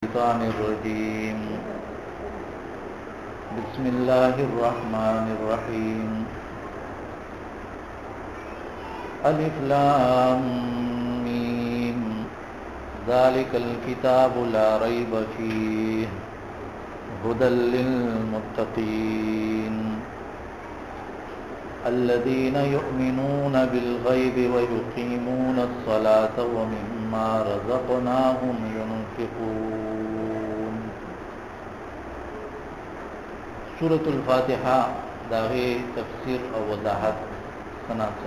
الشيطان الرجيم. بسم الله الرحمن الرحيم. ألف لام ميم ذلك الكتاب لا ريب فيه هدى للمتقين الذين يؤمنون بالغيب ويقيمون الصلاة ومما رزقناهم ينفقون. سورة الفاتحة داغي تفسير او وضاحت سنات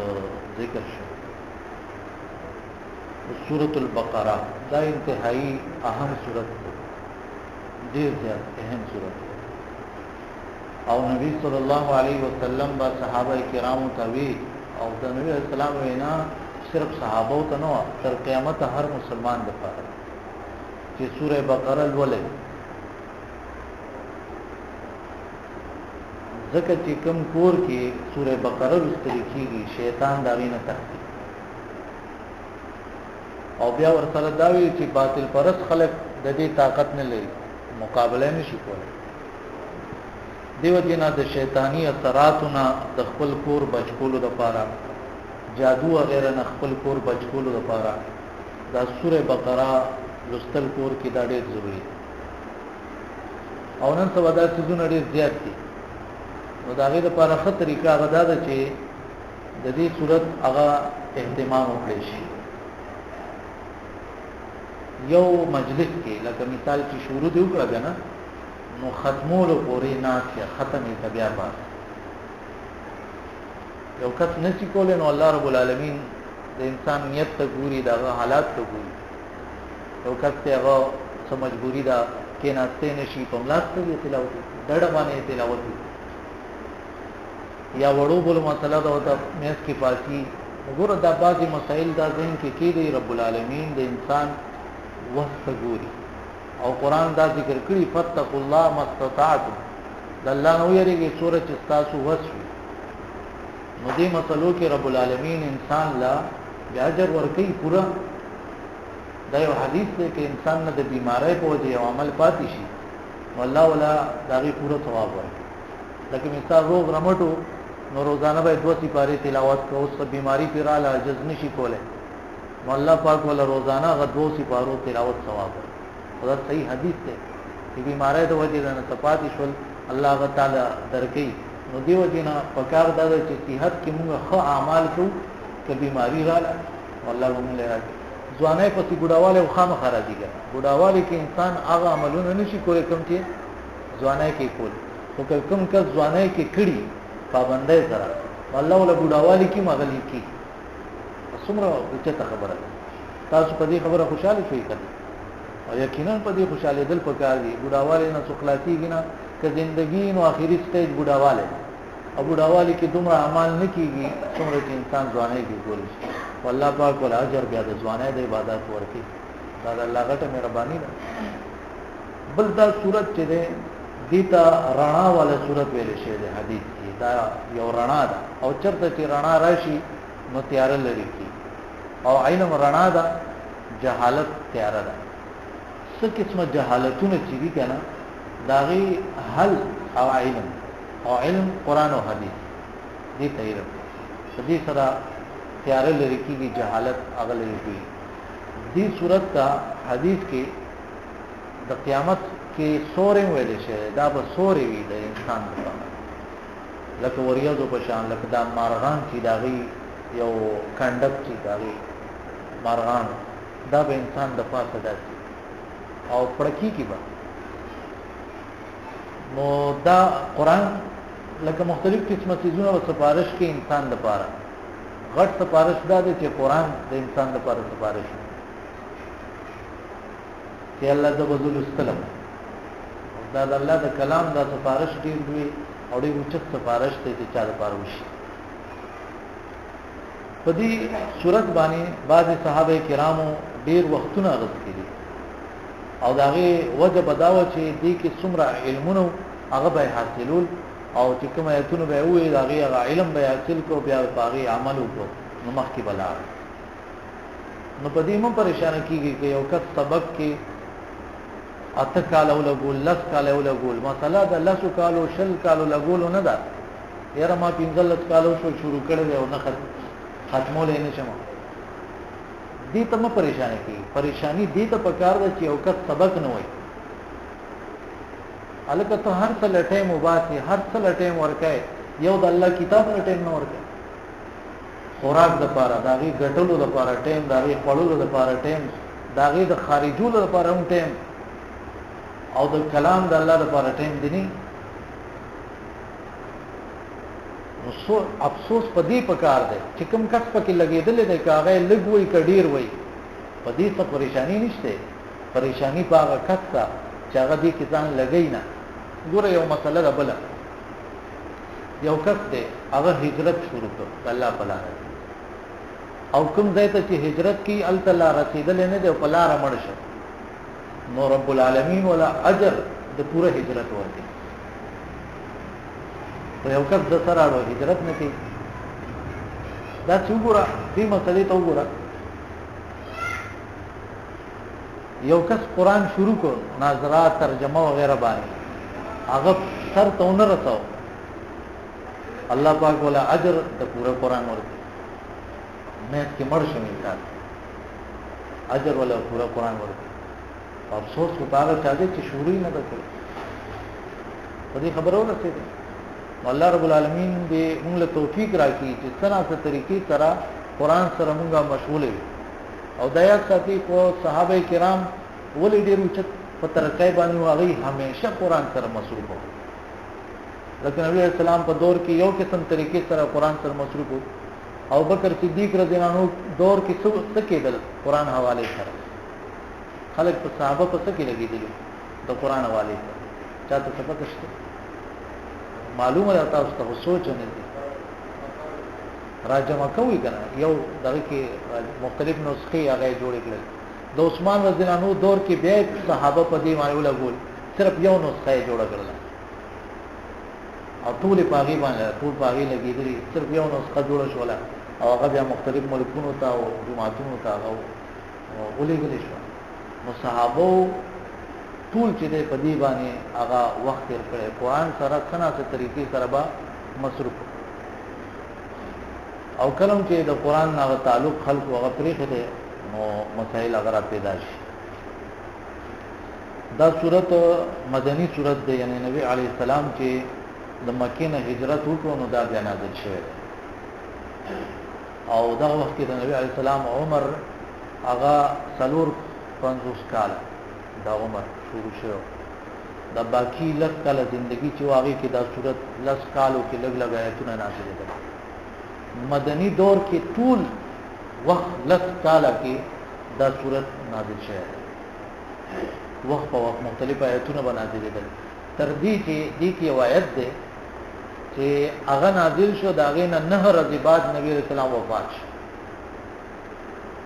ذکر شو. سورة البقرة دا انتہائی اہم سورت دیر زیاد اہم سورت او نبی صلی الله علیه وسلم با صحابه کرامو توی او د نبی اسلام وینا صرف صحابو ته نو تر قیامت هر مسلمان د پاره چې سوره بقره ولې ځکه چې کوم کور کې سوره بقره لوستل کیږي شیطان داوی نه تختی او بیا ورسره داوی چې باطل پرست خلک د دې طاقت نه لري مقابله نشي کولای دیو جنا د شیطانی اثراتنا د خپل کور بچکولو لپاره جادو وغیرہ نه خپل کور بچکولو لپاره دا سوره بقره لوستل کور کې دا ډېر ضروری او نن څه ودا چې ډېر زیات دي نو دا غیر لپاره ښه طریقه غدا ده چې د دې صورت هغه اهتمام وکړي شي یو مجلس کې لکه مثال چې شروع دی وکړه نه نو ختمولو پورې ناسیا ختمې تبیا باز یو کس نشي کولای نو الله رب العالمین د انسان نیت ته ګوري دا حالات ته ګوري یو کس ته هغه څه مجبوری دا کې ناشته نشي په ملاس ته تلاوت ډډه باندې تلاوت یا وړو بول مسله دا وته مېس کې پاسي وګوره دا بعضي مسائل دا ذهن کې کېږي رب العالمین د انسان وخت ګوري او قران دا ذکر کړی فتقوا الله مستطاعتم د الله نو یریږي سورۃ استاسو وسوي نو دې مسلو کې رب العالمین انسان لا اجر ورکړي پورا دا یو حدیث دی چې انسان نه د بیماری په وجه او عمل پاتې شي والله ولا داغي پورا ثواب ورکړي لکه مثال روغ رمټو نو روزانه به 2 سپاره تلاوت کو اوس بیماری پیراله عجز نشي کوله نو الله پاک ولا روزانه غ 2 سپارو تلاوت ثواب ورکړي دا صحیح حدیث دی چې بیماری د وجه نه تپاتې شول الله تعالی درکې نو دیو جنا پکار دا چې صحت کې موږ ښه اعمال کوو چې بیماری رااله والله موږ لري ځواني پسې ګډاواله او خامخ راځي ګډاواله کې انسان هغه عملونه نشي کولای کوم چې ځواني کې کول او کوم کس ځواني کې کړي پابندۍ سره والله ولا ګډاواله کې مغلی کې څومره اوچته خبره تاسو په دې خبره خوشاله شئ کړئ او یقینا په دې خوشاله دل پکار دي بډاواله نه څوکلاتیږي نه که ژوندۍ نو اخیری سټیج بډاواله او بډاواله کې دومره اعمال نه کیږي څومره چې انسان ځواني کې کول شي والله پاک ول اجر بیا د ځواني د عبادت ورکي دا الله غټه مهرباني ده بل دا صورت چې ده دیتا رڼا والا صورت ویل شي د حدیث کې دا یو رڼا ده او چرته چې رڼا راشي نو تیار لري کی او علم رڼا ده جهالت تیار ده څه قسمه جهالتونه چې دي کنه داغي حل او علم قران او حديث دې تیر دې سره تیار لري کیږي جهالت اغل لري دې صورت کا حدیث کې د قیامت کې سورې ویل شي دا به سورې وي د انسان لپاره لکه وریاضو په شان لکه دا مارغان چې داغي یو کندک چې داغي مارغان دا به انسان د پاسه داسي او پړکی کی با نو دا قران لکه مختلف قسمه چیزونه او سفارش کې انسان د پاره غټ سفارش دا دی چې قران د انسان د پاره سفارش چې الله د بذل استلم دا د الله د کلام د سفارش دی دوی او د اوچت سفارش ته چې چا د پاره وشي په دې صورت باندې بعض صحابه کرامو ډیر وختونه غوښ کړي او داغه وجه بداوه چې دې کې څومره علمونه هغه به حاصلول او چې کوم ایتونه به وي داغه علم به حاصل کو بیا باغی عمل وکړو نو مخکې بلا نو په دې مو پریشان کیږي چې یو کس سبق کې اته کال او لګول لس کال او لګول مثلا د لس کالو شل کالو لګول نه ده یاره ما 15 کالو شروع کړل او نه ختمول نه شم دې ته مې پریشانی دې ته پکار ده چې یو کس سبق نه وای الکه ته هر څه لټه مباسي هر څه لټه ورکای یو د الله کتاب لټه نه ورکای خوراک د پاره داغي غټلو د پاره ټیم داغي خړلو د پاره ټیم داغي د خارجولو د پاره هم ټیم او د کلام د الله د پاره ټیم دی نو سو افسوس پدې پکار دی چې کوم کس پکې لګېدل دی کاغه لګوي کډیر وای پدې څه پریشانی نشته پریشانی پاغه کس تا چې هغه دې کې ځان لګی نه ګوره یو مسله ده بل یو کس دی هغه هجرت شروع کړ الله په لار او کوم ځای ته چې هجرت کی الله رسیدل نه دی په لار مړ شه نو رب العالمین ولا اجر د پوره هجرت ورکړي ته یو کس د سره اړو هجرت نه کوي دا څو ګوره دې مسلې ته وګوره یو کس قرآن شروع کړ ناظرات ترجمه وغیرہ باندې هغه سر ته نه رساو الله پاک ولا اجر د پوره قرآن ورکړي مې کې مړ شم انسان اجر ولا پوره قرآن ورکړي افسوس وکړه چې شروع نه وکړي په دې خبرو رسېږي الله رب العالمین دې موږ له توفیق راکړي چې څنګه طریقې سره قرآن سره موږ مشغول یو او دایا ساتي کو صحابه کرام ولې ډېر اوچت په ترقې باندې واغی همیشه قرآن سره مصروف وو لکه نبی اسلام په دور کې یو قسم طریقې سره قرآن سره مصروف وو او بکر صدیق رضی الله عنه دور کې څه کېدل قرآن حواله سره خلک په صحابه په څه کې لګېدل د قرآن حواله سره چاته څه پته شته معلومه ده تاسو ته سوچ نه دي راجمه کوي کنه یو دغه کې مختلف نسخې هغه جوړې کړل د عثمان رضی الله عنه دور کې به صحابه په دې باندې ولګول صرف یو نسخه جوړه کړل او ټول پاغي باندې ټول پاغي لګېدلې صرف یو نسخه جوړه شوله او هغه بیا مختلف ملکونو ته او جماعتونو ته هغه ولېږل شو نو صحابه ټول چې په دې باندې هغه وخت تیر کړی قرآن سره څنګه طریقې سره به مصروف او کلم چې د قرآن نه تعلق خلق هغه پرېخه دي نو مسائل هغه پیدا شي دا صورت مدنی صورت دی یعنی نبی علی السلام چې د مکې نه هجرت وکړو نو دا بیا نازل شوی او دا وخت کې د نبی علی السلام عمر هغه 50 کال دا عمر شروع شو دا باقی لږ کال زندگی چې واغې کې دا صورت لږ کالو کې لږ آیتونه نازل دي مدنی دور کې ټول وخت لږ کال کې دا صورت نازل شوی وخت په وخت مختلف آیتونه نازل دي تر دې چې دې کې روایت ده چې هغه نازل شو دا غي نه ورځې بعد نبی رسول الله وفات شو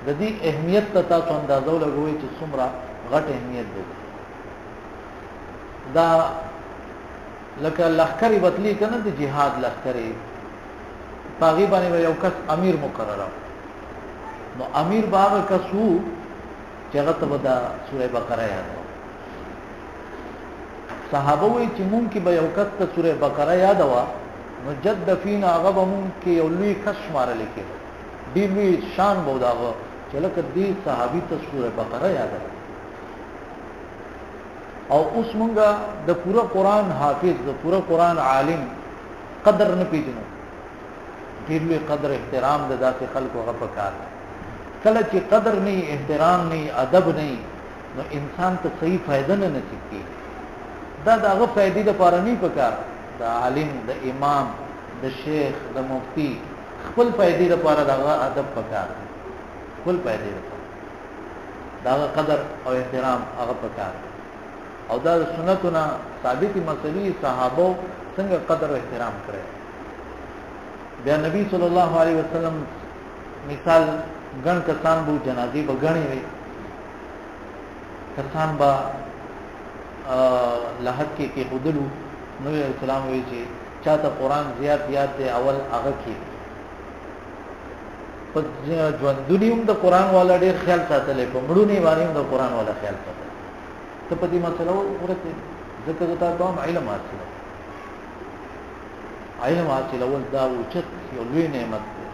د دې اهمیت ته تاسو اندازو لګوي چې څومره غټ اهمیت ده دا لکه لخرې بدلی کنه د جهاد لخرې پاغي باندې یو کس امیر مقرره نو امیر باغ کسو چې هغه ته د سوره بقره یاد صحابه وی چې مونږ کې به یو کس ته سوره بقره یاد وا نو جد فینا هغه به مونږ کې یو لوی کس شمارل کې دی لوی شان بو داغه چې لکه دې صحابي ته سوره بقره یاد او اوس مونږه د پوره قران حافظ د پوره قران عالم قدر نه پیژنو ډېر لوی قدر احترام د داسې خلکو هغه پکار کله چې قدر نه احترام نه ادب نه نو انسان ته صحیح فائدہ نه نصیب کیږي دا دغه فائدې د پاره نه پکار د عالم د امام د شیخ د مفتی خپل فائدې د پاره دغه ادب پکار خپل فائدې لپاره دغه قدر او احترام هغه پکار او دا سنتونه ثابت مسلې صحابه څنګه قدر او احترام کړي بیا نبی صلی الله علیه وسلم مثال ګڼ کسان بو جنازې بغړې وي کسان با لحد کې خودلو نبی اسلام وی چې چاته قران زیات یاد دی اول هغه کې په ژوندونیوم د قران والا ډېر خیال ساتل په مړونی باندې د قران والا خیال ساتل ته په دې مسله ورته ځکه دا تاسو علم حاصل علم حاصلول دا اوچت یو لوی نعمت دی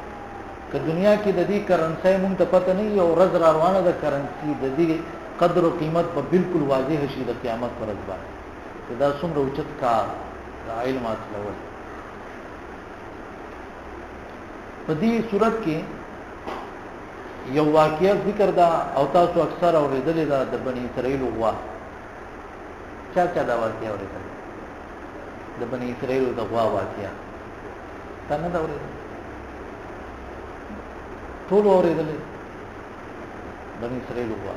که دنیا کې د دې کرنسي مونږ ته پته نه یو ورځ را روانه ده کرنسي د دې قدر او قیمت په بالکل واضح شي د قیامت پر ورځ باندې دا څومره اوچت کار د علم حاصلول په دې صورت کې یو واقعیا ذکر دا او تاسو اکثر اوریدلې دا د بنی اسرائیل غوا چا دا واقعیا اوریدل د بنی اسرائیل د غوا واقعیا څنګه دا اوریدل ټول اوریدل بنی اسرائیل غوا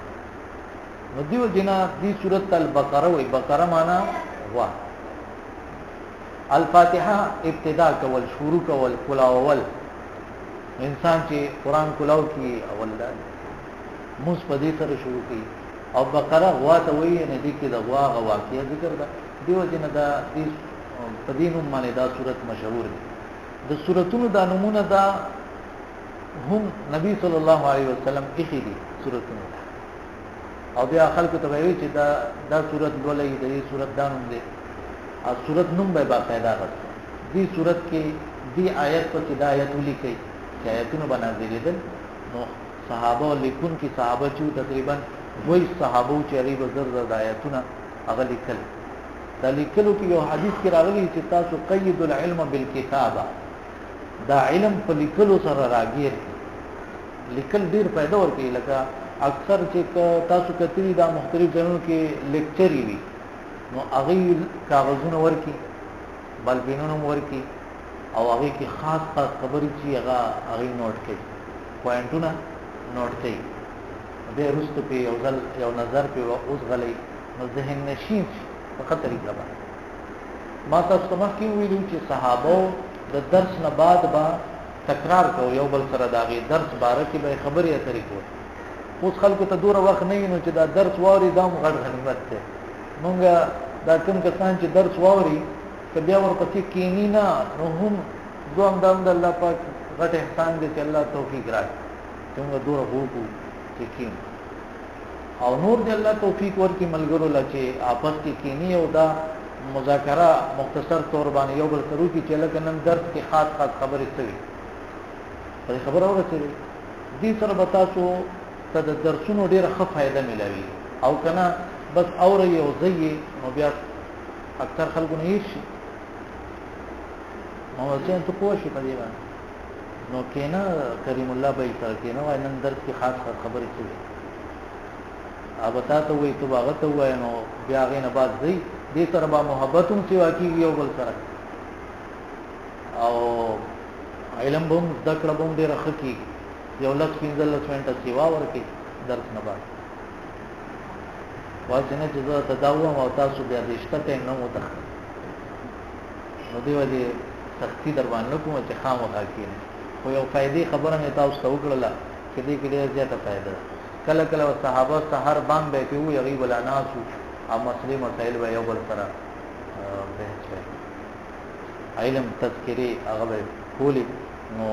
نو دیو جنا دی سورۃ البقره وی بقره معنا غوا الفاتحه ابتدا کول شروع کول کلاول انسان چې قران کلاو کی اول دا موږ په دې سره شروع کی او بقره غوا ته وی نه دي کې د غوا واقعیا ذکر دا دیو جنا دا دې په دې نوم باندې دا سورۃ مشهور دي د سوراتونو دا نمونه دا هم نبی صلی الله علیه وسلم اخی دي سوراتونو او بیا خلکو ته وایي چې دا سورۃ ولې دې سورۃ دانوم دي او سورۃ نوم به باقاعده راځي دې سورۃ کې دې آیت په کې د آیت ولیکي چې آیتونه باندې دي نو صحابه لیکون کې صحابه چې تقریبا وای صحابه چې ری بزر د آیتونه هغه لیکل دا لیکلو کې یو حدیث کې راغلی چې تاسو قید العلم بالکتابه دا علم په لیکلو سره راګیر لیکل ډیر پیدا ورکړي لکه اکثر چې تاسو کتري دا مختلف ځایونو کې لیکچري وي نو هغه کاغذونه ورکړي بلبینونه ورکړي او هغه کې خاص خبرې چې هغه نوٹ کړي پوینټونه نوٹ کړي به رست په یو نظر په اوس غلي نو ذهن نشین په خطر طریقه باندې ما تاسو ته کې ویلو چې صحابه د درس نه بعد با تکرار کو یو بل سره داغي درس باره کې به خبرې اترې کو اوس خلکو ته دوره وخت نه ویني چې دا درس ووري دا غړ غنیمت ده مونږه دا کوم کسان چې درس ووري که بیا ورپسې کینی نه نو هم دوام د الله پاک غټ احسان دې چې الله توفیق راکړي څنګه دوره وګو چې کین او نور دې الله توفیق ورکړي ملګرو لچې آپس کې کینی او دا مذاکره مختصر طور باندې یو بل سره کې چې لکه نن درس کې خاص خبرې کوي په خبره ورسېږي دې سره به تاسو ته د درسونو ډېره ښه فائدہ ملوي او کنه بس اوري او زي نو بیا اکثر خلکو نه هیڅ نو ځین ته پوه شي په دې باندې نو کینا کریم الله به تر کینا وای نن درس کې خاص خبرې کوي اب تاسو وې تو باغ ته وای نو بیا غینه بعد زی دې سره با محبتون سیوا کیږي یو بل سره او علم بم ذکر بم ډیر خکی یو لږ 15 منټه سیوا ورکي درس نه بعد واسنه چې زه تداوم او تاسو بیا دې شته ټیم نه وته نو دی ولې سختی در باندې کوم چې خامخا کینې خو یو فائدې خبره مې تاسو ته وکړه چې دې کې ډېر زیاته فائدہ کله کله صحابه سحر بام به کې وي غیب الاناس او مسلې مسائل به یو بل سره بحث وي علم تذکری هغه کولی نو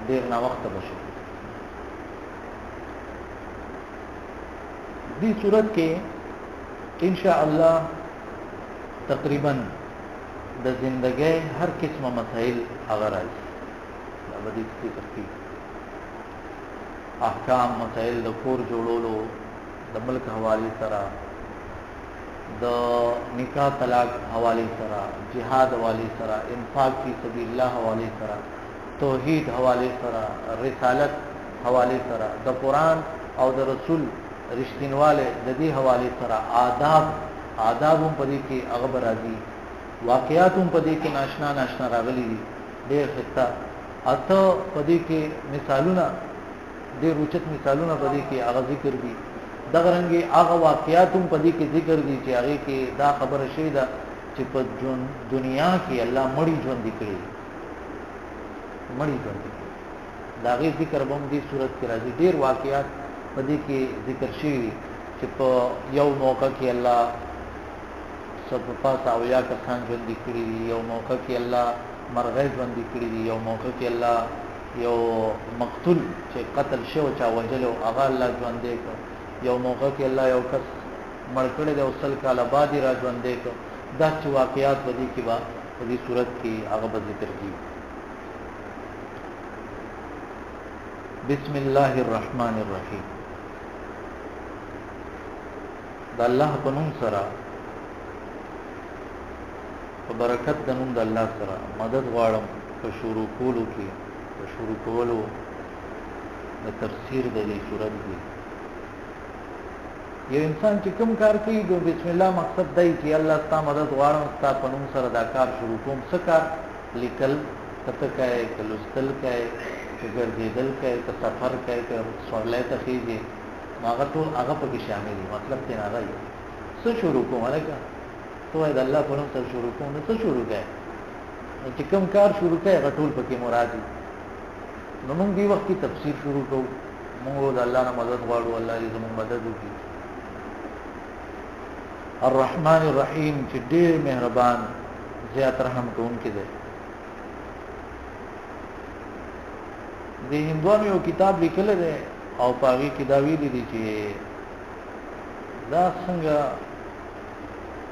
ډېر نا وخت بشي دې صورت کې ان شاء الله تقریبا د زندګۍ هر قسمه مسائل هغه راځي دا به دې څه احکام مسائل د کور جوړولو د ملک حواله سره د نکاح طلاق حواله سره جهاد حواله سره انفاق فی سبیل الله حواله سره توحید حواله سره رسالت حواله سره د قران او د رسول رښتینواله د دې حواله سره آداب په دې کې هغه راځي واقعات په دې کې ناشنا راغلي دي ډېر حصہ اته په دې کې مثالونه ډېر اوچت مثالونه په دې کې هغه ذکر دي دغه رنګي هغه واقعات په دې کې ذکر دي چې هغه کې دا خبره شوی ده چې په دنیا کې الله مړی ژوند کړي مړی ژوند دا غي ذکر به دې صورت کې راځي ډېر واقعات په دې کې ذکر شوی چې په یو موقع کې الله سب پاس او یا کسان ژوند کړي یو موقع کې الله مرغې ژوند کړي یو موقع کې الله یو مقتول چې قتل شو چا وجلو هغه الله ژوند دی یو موقع کې الله یو کس مړ کړی دی او سل کاله بعد یې را ژوندی کړ. داسې واقعات په دې کې به په دې صورت کې هغه به ذکر کېږي. بسم الله الرحمن الرحیم. د الله په نوم سره په برکت د نوم د الله سره مدد غواړم په شروع کولو کې په شروع کولو د تفسیر د دې صورت دی. یو انسان چې کوم کار کوي د بسم الله مقصد دی چې الله ستاسو مدد غواړم ستاسو په نوم سره دا کار شروع کوم. څه کار؟ لیکل کته کوي، کلوستل کوي، ګرځیدل کوي، سفر کوي، سوالای ته خېږي، هغه ټول هغه پکې شامل دي. مطلب ته نه راځي څه شروع کوم هلکه ته د الله په نوم سره شروع کوم. څه شروع کوي؟ چې کوم کار شروع کوي هغه ټول پکې مراد دي. نو موږ دې وخت کې تفسیر شروع کوو. موږ د الله نه مدد غواړو، الله دې زموږ مدد وکړي. الرحمن الرحیم چې ډېر مهربان زیات رحم کوونکی دی. د هندوانو یو کتاب لیکل دی او په هغې کې دا ویلي دي چې دا څنګه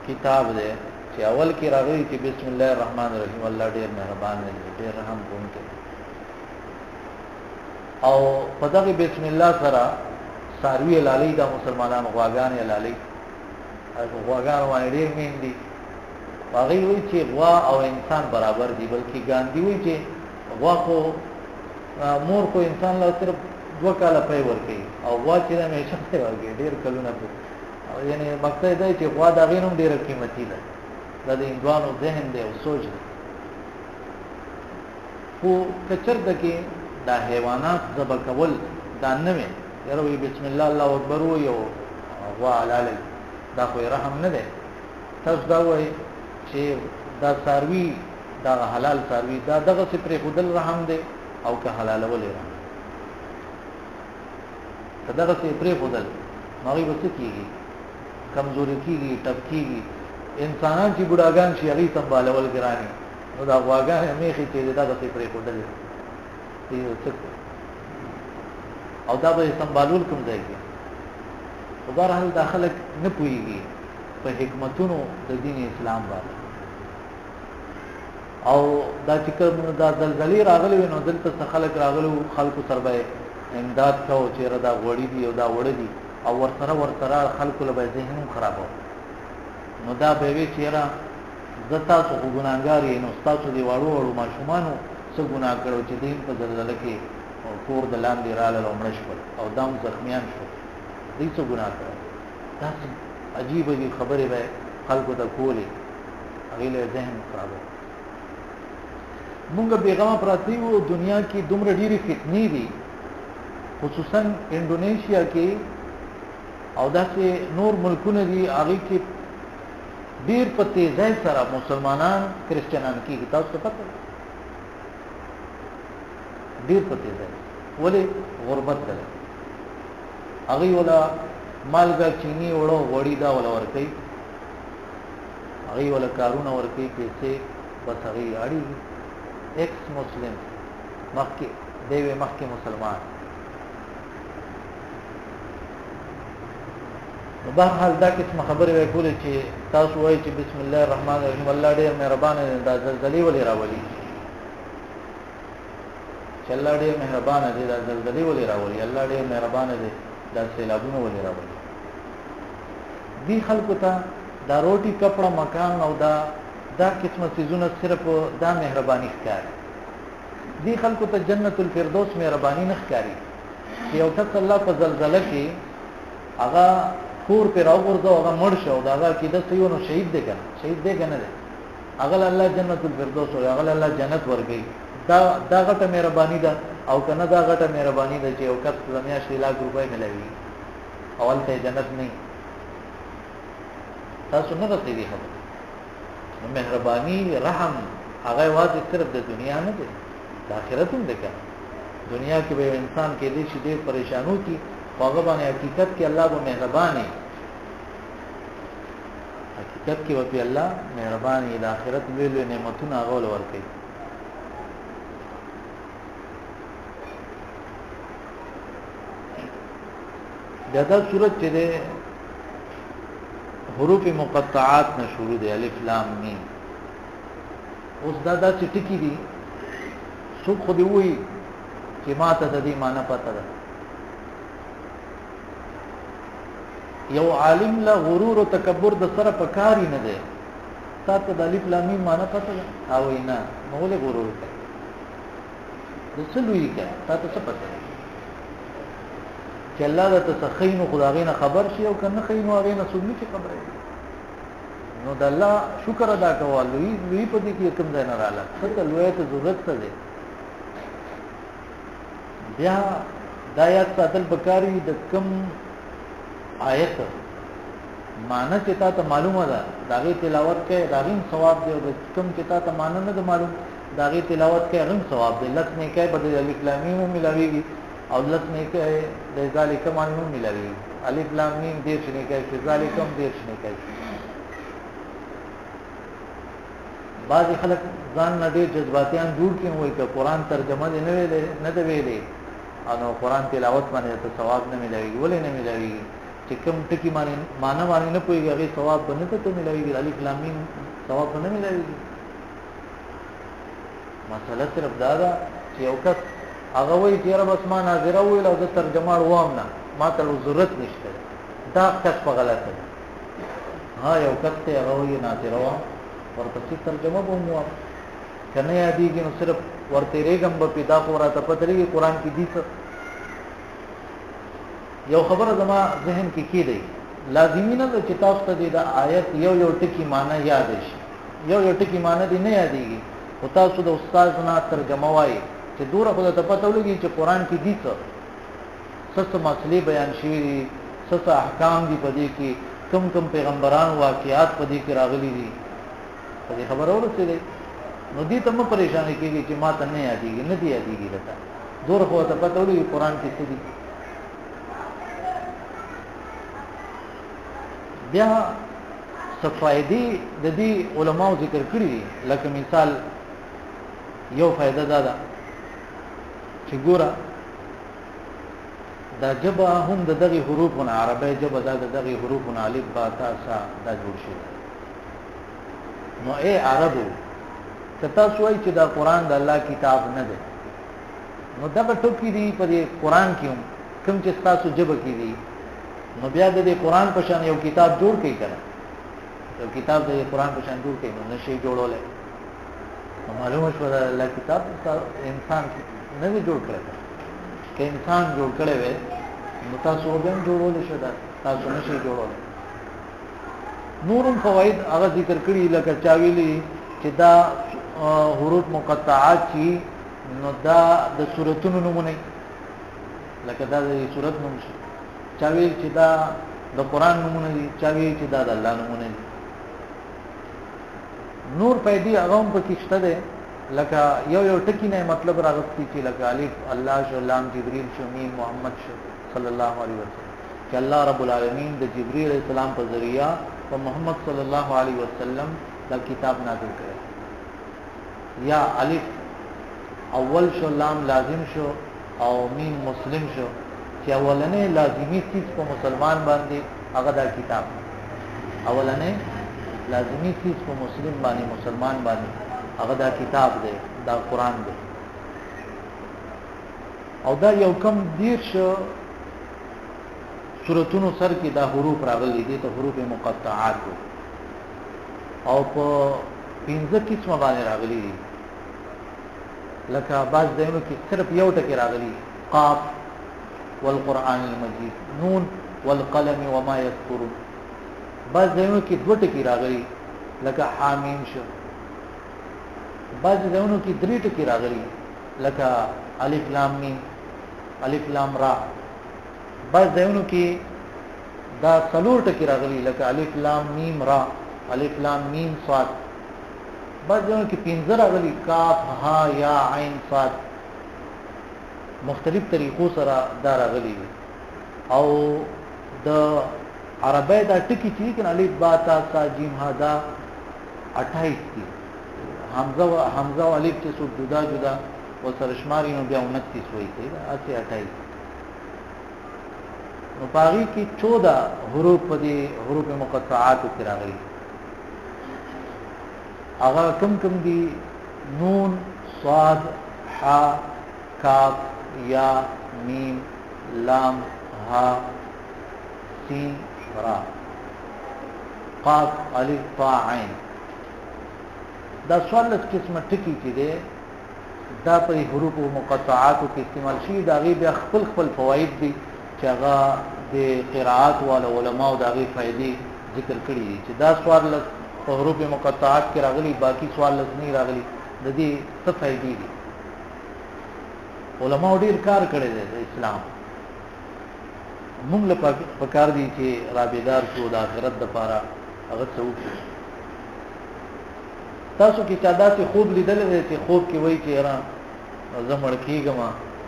کتاب دی چې اول کې راغلی چې بسم الله الرحمن الرحیم، الله ډېر مهربان دی، ډېر رحم کوونکی دی. او په دغه بسم الله سره څاروي حلالوي، دا مسلمانانو غواګانې حلالوي، غواګانو باندې ډېر مین دي. هغوی وایي چې غوا او انسان برابر دي، بلکې ګاندي وایي چې غوا خو مور خو انسان له صرف 2 کاله پی ورکوي او غوا چې د همیشه پی ورکوي ډېر کلونه پی. یعنې مقصد دی چې غوا د هغې نوم ډېره قیمتي ده. دا د هندوانو ذهن دی او سوچ دی. خو که چېرته کې دا حیوانات ذبح کول دا نه وي، یاره وایي بسم الله الله اکبر وایي او غوا حلاله، دا خو رحم نه دی. تاسو دا وایي چې دا څاروي دا حلال څاروي دا دغسې پرېښودل رحم دی او که حلالول یې رحم. که دغسې پرېښودل نو هغوی به څه کېږي؟ کمزوري کېږي، ټپ کېږي. انسانان چې بوډاګان شي هغوی سنبالول ګران وي، نو دا غواګانې میښې چې دی دغسې پرېښودل او دا به یې سنبالول کوم ځای کې. خو بهرحال دا خلک نه پوهېږي په حکمتونو د دین اسلام باندې. او دا چې کوم دا زلزلې راغلې وي نو دلته څه خلک راغلي وو، خلکو سره به امداد کوو چې یاره دا غوړي دي او دا وړه دي، او ورسره خلکو له به یې ذهن هم خرابوه. نو دا به وي چې یاره زه تاسو خو ګناهګار یې، نو ستاسو دې واړو واړو ماشومانو څه ګناه کړو چې دوی په زلزله کې کور د لاندې رالل او مړه شول او دا هم زخمیان شول، دوی څه ګناه کړو. داسې عجیب عجیب خبرې به خلکو ته کولې، هغې له ذهن خرابوه. مونږ بیغمه پراته یو، دنیا کې دومره ډېرې فتنې دي، خصوصا انډونیشیا کې او داسې نور ملکونه دي، هغې کې ډېر په تیزۍ سره مسلمانان کرسچنان کېږي. تاسو ته پته ده؟ ډېر په تیزۍ. ولې؟ غربت ده. هغوی وله مالګه، چیني، اوړه، غوړي دا وله ورکوي، هغوی وله کارونه ورکوي، پیسې، بس هغوی اړېږي. ایکس مسلم مخکې دی وی مخکې مسلمان. نو بهرحال دا قسمه خبرې وی کولې چې تاسو وایئ چې بسم الله الرحمن الرحیم، الله ډېر مهربان دی. دا زلزلې ولې راولي؟ چې الله ډېر مهربان دی، دا زلزلې ولې راولي؟ الله ډېر مهربان دی، دا سیلابونه ولې راولي؟ دې خلکو ته دا روټي، کپړه، مکان او دا قسمه څیزونه صرف دا مهرباني ښکاري. دې خلکو ته جنت الفردوس مهرباني نه ښکاري چې یو کس الله په زلزله کې هغه کور پرې راوغورځاو، هغه مړ شو او د هغه عقیده صحیح وه، نو شهید دی که نه؟ شهید دی که نه دی؟ هغه له الله جنت الفردوس وایي، هغه له الله جنت ورکوي. دا غټه مهرباني ده او که نه دا غټه مهرباني ده چې یو کس له میاشتې لاک روپۍ ملوي او هلته یې جنت نه وي؟ تاسو نه رسېږي خبره. نو مهرباني، رحم، هغه یوازې صرف د دنیا نه دی، د آخرت هم دی که نه؟ دنیا کې به یو انسان کېدای شي ډېر پریشانو کې، خو هغه باندې حقیقت کې الله به مهربان وي. حقیقت کې به پې الله مهربان وي، د آخرت لوی لوی نعمتونه هغه له ورکوي. دا صورت چې دی حروف مقطعات نه شروع دي الف لام میم. اوس دا چې ټکی دي څوک خو دی وایي چې ما ته د دې معنی پته ده. یو عالم له غرور او تکبر د سره په کاری نه دی. تاسو د الف لام میم معنی پته ده او نه نو له غرور کوي د څلوي کوي تاسو څه پته چې الله د تسخین خدایغه خبر شي او کنه خین او غینه سنت کی خبره نو د الله شکر ادا کول لوی په دې کې کوم ځای نه رااله څه لوی ته ضرورت څه ده. بیا د آیات ساتل بکاری د کم آیت معنی چې تاسو معلومه ده داغه تلاوت کې داغین ثواب دی او کم چې تاسو معنی نه معلوم داغه تلاوت کې غن ثواب دی. لکه نه کې بدل الف لام میم ملاویږي او لکه نه کې د ذالک معنی ملاویږي. الف لام میم دې شنه کې ذالکم دې شنه کې. بعض خلک ځان نه ډېر جذباتيان جوړ کړي وایي چې قرآن ترجمه نه ویلې نه دی ویلې او قرآن تلاوت باندې ته ثواب نه ملایږي. ولې نه ملایږي چې کوم ټکی معنی نه پويږي هغه ثواب باندې ته ملایږي. الف لام میم ثواب نه ملایږي. مسله صرف دا ده چې یو کس هغه وایي چې رب اسمان ناظره ویل او د ترجمه وام نه ما ته ضرورت نشته دا کس په غلطه ده. ها یو کس ته هغه وایي ناظره وام ورپسې ترجمه به مو کنه یادېږي نو صرف ورته ریګم به پیدا پوراته پدري قرآن کې دي څه یو خبره زما ذهن کې کېږي لازمي نه چې تاسو ته د آیت یو ټکی معنی یاد شي یو ټکی معنی دې نه یادېږي او تاسو د استاد نه ترجمه وایي چې دوره خو ته پته ولګي چې قرآن کې دي څه مسلې بیان شوي دي څه احکام دي په دې کې کوم پیغمبران واقعات په دې کې راغلي دي په دې خبره ورسېږي نو دې ته مو پریشانی کېږي چې ما ته نه یادېږي نه دی یادېږي لته دوره خو ته پته ولګي قرآن کې څه دي. بیا صفایدی د دې علماو ذکر کړی لکه مثال یو فائدہ دا ده چې ګوره دا جبه هم د دغه حروفونه عربی جبه دا د دغه حروفونه الف با تا سا دا جوړ شي نو اے عربو کتا سوای چې دا قرآن د الله کتاب نه ده نو دا په ټکی دی په قرآن کې کوم چې تاسو جبه کې دي نو بیا د قرآن په شان یو کتاب جوړ کړئ کنه یو کتاب د قرآن په شان جوړ کړئ نو نشي جوړولای. معلومه شو دا الله کتاب انسان نه جوړ کړی که انسان جوړ کړی وي نو تاسو به جوړول شي دا تاسو نشي جوړول. نورم فواید هغه ذکر کړی لکه چاویلی چې دا حروف مقطعات چې نو دا د سوراتونو نمونه لکه دا د سورات نوم شي چاویل چې دا د قرآن نمونه دي چاویل چې دا د الله نمونه دي. نور پیدي هغه په کې شته ده لکه یو ټکی نه مطلب راغلی چې لکه الف الله شو لام جبريل شو میم محمد شو صلی الله علیه وسلم چې الله رب العالمین د جبريل علیہ السلام په ذریعہ په محمد صلی الله علیه وسلم دا کتاب نازل کړی. یا الف اول شو لام لازم شو او میم مسلم شو چې اولنې لازمی چیز په مسلمان باندې هغه دا کتاب اولنې لازمی چیز په مسلم باندې مسلمان باندې هغه دا کتاب دی دا قرآن دی او دا یو کم دیر شو سورتونو سر کې دا حروف راغلي دي ته حروف مقطعات او په 15 قسمه باندې راغلي دي لکه بعض ځایونو کې صرف یو ټکی راغلي قاف والقرآن المجید نون والقلم وما يسطرون. بعض ځایونو کې دوه ټکی راغلي لکه حامیم شو. بعض ځایونو کې درې ټکی راغلي لکه الف لام میم الف لام را. بعض ځایونو کې دا څلور ټکی راغلي لکه الف لام میم را الف لام میم صاد. بعض ځایونو کې 15 راغلي کاف ها یا عین صاد. مختلف طریقو سره دا راغلي او د عربی دا ټکی چې کنه الف با تا سا جیم ها دا 28 دي. حمزه او الف چې څو جدا و سره شماري نو بیا 29 وایي دا اته 28. نو پاغي کې 14 حروف دي حروف مقطعات کې راغلي هغه کم دي نون صاد ح کاف یا میم لام ها سین را قاف الف طا عین دا څوارلس قسمه ټکي چې دي دا په حروف مقطعات کې استعمال شي دا غي بیا خپل فواید دي چې هغه د قراءات او علماء دا غي فائدې ذکر کړي دي چې دا څوارلس په حروف مقطعات کې راغلي باقي څوارلس نه راغلي د دې څه فائدې دي علماء ډیر کار کړی دی د اسلام موږ له پکار دي چې رابطدار شو د آخرت لپاره هغه څه وکړو تاسو کې چا داسې خوب لیدل دی چې خوب کې وایي چې را زمړ کېږم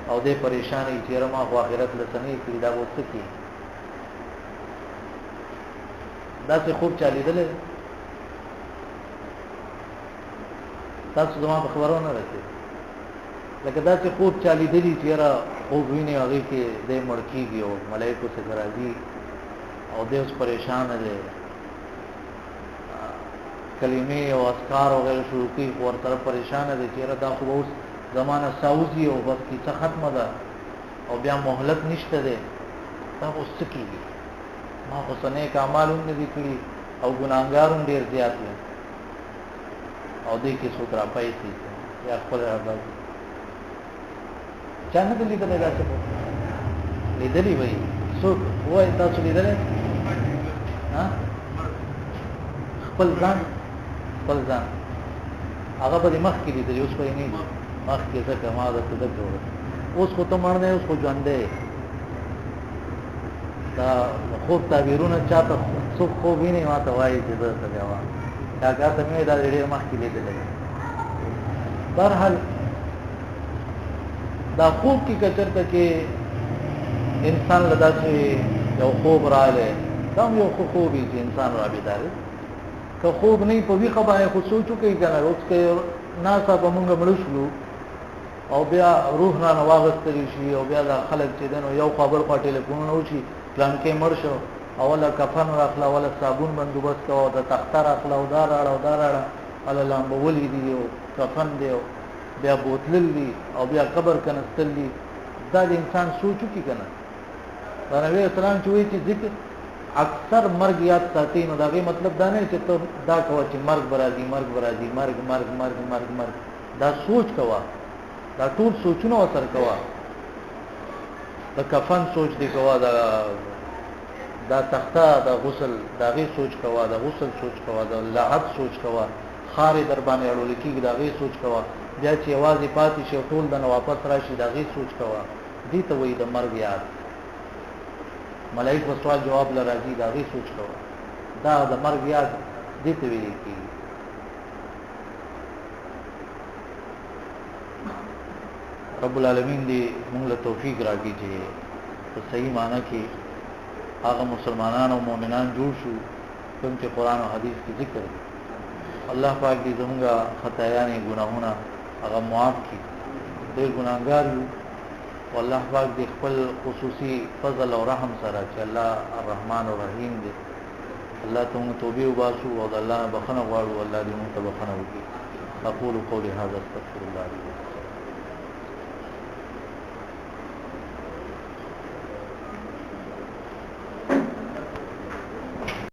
او دې پریشانې چې را ما خو آخرت لسنې کړي دا اوس څه کې داسې خوب چا لیدل دی تاسو زما په خبرونه راځي لکه داسې خوب چا لیدلی چې را خوب ویني هغه کې دې مړ کېږي او ملائکه څخه راځي او دې اوس پریشان دی کلمې او اذکار او غیر شروع کی ور طرف پریشان دي چې را دا خو اوس زمانہ ساوزي او بس کی څه ختمه ده او بیا مهلت نشته ده دا اوس څه کیږي ما خو سنې کمالون دي کړی او ګناګارون ډیر زیات دي او دې کې څوک را پېسې یا خپل راځي چانه دې لیدل راځي لیدلې وای څوک وای تاسو لیدل ها خپل ځان هغه به مخ کې دي اوس په نه مخ کې څه کما ده څه جوړ اوس خو ته مړ نه اوس خو ژوندې دا خوب تعبیرونه چاته څو خو ویني ماته وایي چې دا څه جواب دا کاته مې دا ډېر مخ کې لیدل برحال دا خوب کې کچرته کې انسان لدا چې یو خوب رااله دا یو خوبي چې انسان را بيدار که خوب نه په وی خبره خو سوچو کوي کنه اوس کې ناسا په مونږ مړشلو او بیا روح نه واغستل شي او بیا د خلک چې دنو یو خبر په ټلیفون نو شي پلان کې مړ شو اوله کفن راخلا ولا صابون بندوبست کوو د تختر اخلا او دار اړه لامبو ولې دی او کفن دی بیا بوتل دی او بیا قبر کنستل دی دا د انسان سوچو کې کنه نبی اسلام چوي چې ذکر اکثر مرګ یاد ساتي نو داغه مطلب دا نه چې ته دا کوه چې مرګ برازي مرګ دا سوچ کوه دا ټول سوچونه وسر کوه د کفن سوچ دی کوه دا تخته دا غسل داغه سوچ کوه دا غسل سوچ کوه دا لحد سوچ کوه خار در باندې اړول کیږي داغه سوچ کوه بیا چې आवाज پاتې شي ټول د واپس راشي داغه سوچ کوه دي ته وې د مرګ یاد ملائکه سوال جواب لراځي دا غي سوچ کوه دا د مرګ یاد دي ته ویل کی رب العالمین دې موږ له توفیق راکړي چې په صحیح معنی کې هغه مسلمانان او مؤمنان جوړ شو کوم چې قران او حديث کې ذکر الله پاک دې زموږه خطایانه ګناهونه هغه معاف کړي ډېر ګناهګار یو والله پاک دې خپل خصوصي فضل او رحم سره چې الله الرحمن الرحیم دې الله ته توبه وباسو او الله بخنه غواړو الله دې موږ ته بخنه وکړي اقول قولي هذا استغفر الله لي